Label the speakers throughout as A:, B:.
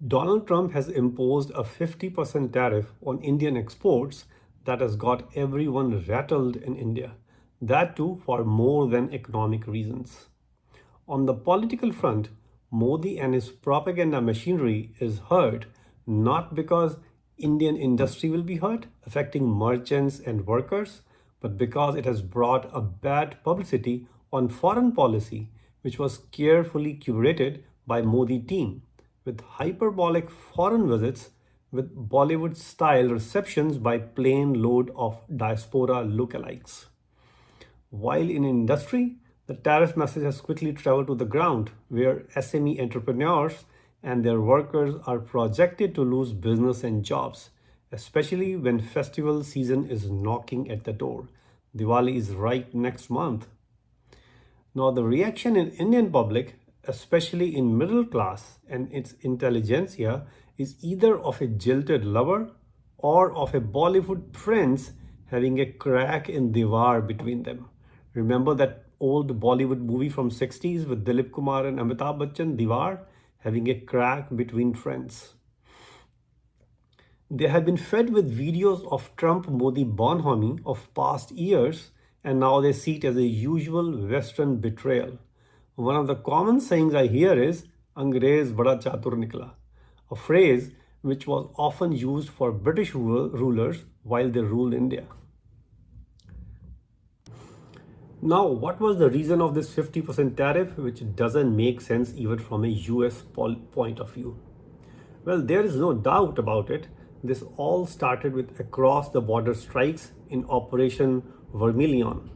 A: Donald Trump has imposed a 50% tariff on Indian exports that has got everyone rattled in India. That too for more than economic reasons. On the political front, Modi and his propaganda machinery is hurt not because Indian industry will be hurt, affecting merchants and workers, but because it has brought a bad publicity on foreign policy, which was carefully curated by Modi team, with hyperbolic foreign visits with Bollywood style receptions by plane load of diaspora lookalikes. While in industry, the tariff message has quickly traveled to the ground, where SME entrepreneurs and their workers are projected to lose business and jobs, especially when festival season is knocking at the door. Diwali is right next month. Now, the reaction in Indian public, especially in middle class and its intelligentsia, is either of a jilted lover or of a Bollywood prince having a crack in Diwar between them. Remember that old Bollywood movie from 60s with Dilip Kumar and Amitabh Bachchan, Diwar, having a crack between friends. They have been fed with videos of Trump Modi bonhomie of past years, and now they see it as a usual Western betrayal. One of the common sayings I hear is Angrez bada chatur nikla, a phrase which was often used for British rulers while they ruled India. Now, what was the reason of this 50% tariff, which doesn't make sense even from a US point of view? Well, there is no doubt about it. This all started with across the border strikes in Operation Vermilion.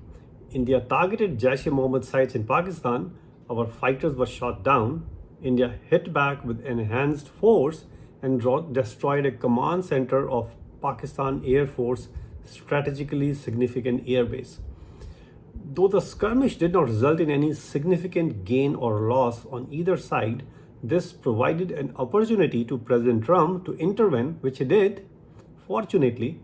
A: India targeted Jaish-e-Mohammed sites in Pakistan. Our fighters were shot down. India hit back with enhanced force and destroyed a command center of Pakistan Air Force strategically significant airbase. Though the skirmish did not result in any significant gain or loss on either side, this provided an opportunity to President Trump to intervene, which he did. Fortunately,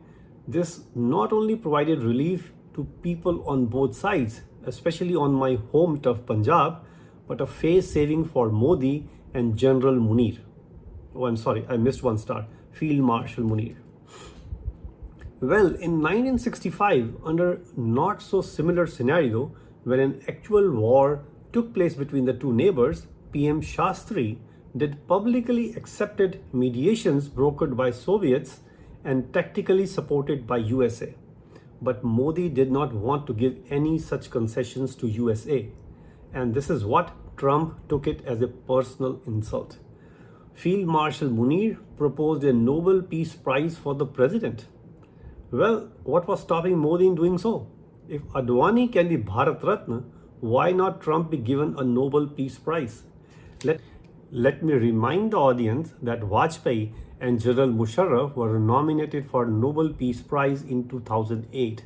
A: this not only provided relief to people on both sides, especially on my home turf Punjab, but a face saving for Modi and General Munir. Oh, I'm sorry, I missed one star. Field Marshal Munir. Well, in 1965, under not so similar scenario, when an actual war took place between the two neighbors, PM Shastri did publicly accepted mediations brokered by Soviets and tactically supported by USA. But Modi did not want to give any such concessions to USA. And this is what Trump took it as a personal insult. Field Marshal Munir proposed a Nobel Peace Prize for the president. Well, what was stopping Modi in doing so? If Advani can be Bharat Ratna, why not Trump be given a Nobel Peace Prize? Let me remind the audience that Vajpayee and General Musharraf were nominated for Nobel Peace Prize in 2008.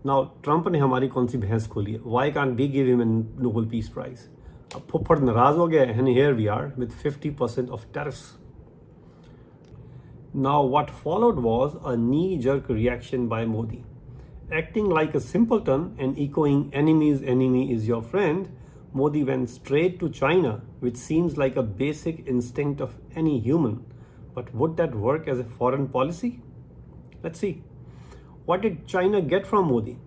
A: Now, Trump ने हमारी कौन सी भैंस खोली है? Why can't we give him a Nobel Peace Prize? अब फुफ्फड़ नाराज हो गया and here we are with 50% of tariffs. Now, what followed was a knee-jerk reaction by Modi. Acting like a simpleton and echoing enemy's enemy is your friend, Modi went straight to China, which seems like a basic instinct of any human. But would that work as a foreign policy? Let's see. What did China get from Modi?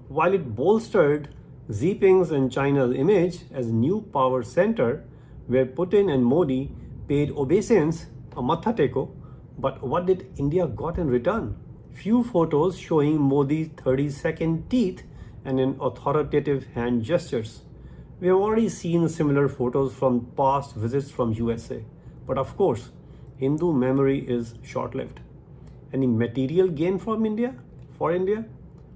A: While it bolstered Xi Jinping's and China's image as new power center, where Putin and Modi paid obeisance, a matha teko, but what did India got in return? Few photos showing Modi's 30-second teeth and an authoritative hand gestures. We have already seen similar photos from past visits from USA. But of course, Hindu memory is short-lived. Any material gain from India? For India?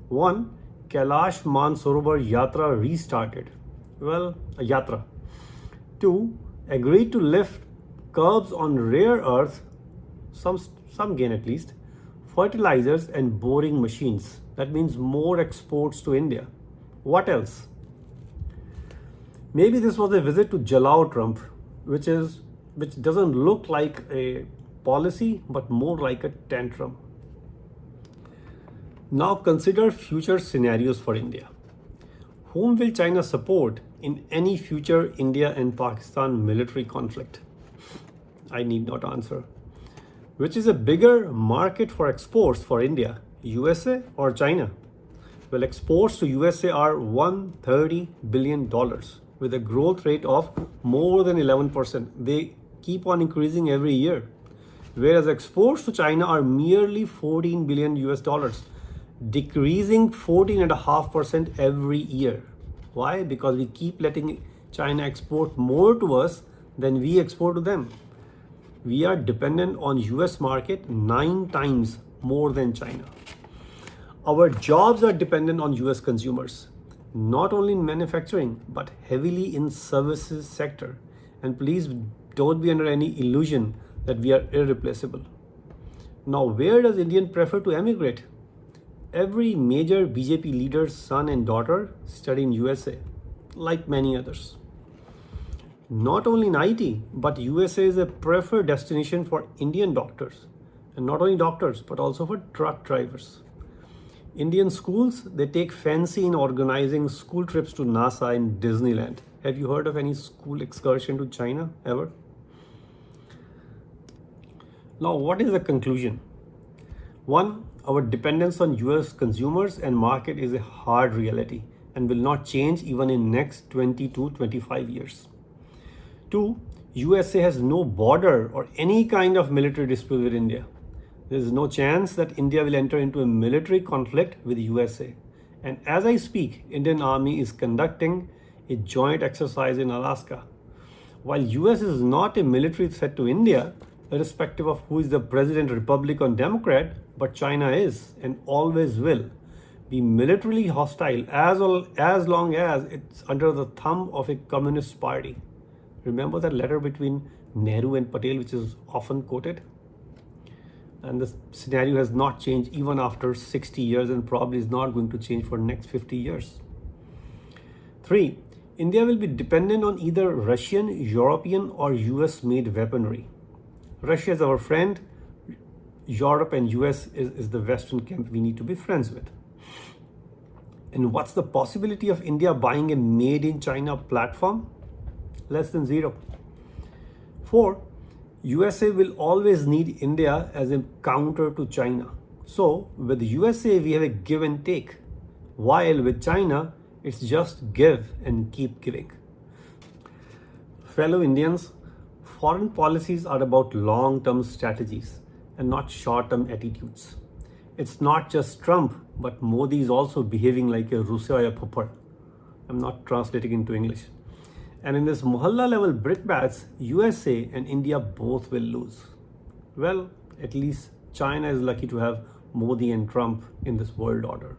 A: 1. Kailash Mansarovar Yatra restarted. Well, a yatra. 2. Agreed to lift curbs on rare earth, some gain at least, fertilizers and boring machines. That means more exports to India. What else? Maybe this was a visit to Jalao Trump, which doesn't look like a policy, but more like a tantrum. Now consider future scenarios for India. Whom will China support in any future India and Pakistan military conflict? I need not answer. Which is a bigger market for exports for India, USA or China? Well, exports to USA are $130 billion with a growth rate of more than 11%. They keep on increasing every year. Whereas exports to China are merely 14 billion US dollars, decreasing 14.5% every year. Why? Because we keep letting China export more to us than we export to them. We are dependent on US market 9 times more than China. Our jobs are dependent on US consumers, not only in manufacturing, but heavily in services sector. And please don't be under any illusion that we are irreplaceable. Now, where does Indian prefer to emigrate? Every major BJP leader's son and daughter study in USA, like many others. Not only in IT, but USA is a preferred destination for Indian doctors. And not only doctors, but also for truck drivers. Indian schools, they take fancy in organizing school trips to NASA and Disneyland. Have you heard of any school excursion to China ever? Now, what is the conclusion? One, our dependence on US consumers and market is a hard reality and will not change even in next 20 to 25 years. Two, USA has no border or any kind of military dispute with India. There is no chance that India will enter into a military conflict with USA. And as I speak, Indian Army is conducting a joint exercise in Alaska. While US is not a military threat to India, irrespective of who is the president, Republican or Democrat, but China is and always will be militarily hostile as long as it's under the thumb of a communist party. Remember that letter between Nehru and Patel, which is often quoted? And the scenario has not changed even after 60 years and probably is not going to change for the next 50 years. Three, India will be dependent on either Russian, European or US made weaponry. Russia is our friend, Europe and US is the Western camp we need to be friends with. And what's the possibility of India buying a made in China platform? Less than zero. Four, USA will always need India as a counter to China. So with USA, we have a give and take. While with China, it's just give and keep giving. Fellow Indians, foreign policies are about long-term strategies and not short-term attitudes. It's not just Trump, but Modi is also behaving like a Russia Popper. I'm not translating into English. And in this Mohalla level brickbats, USA and India both will lose. Well, at least China is lucky to have Modi and Trump in this world order.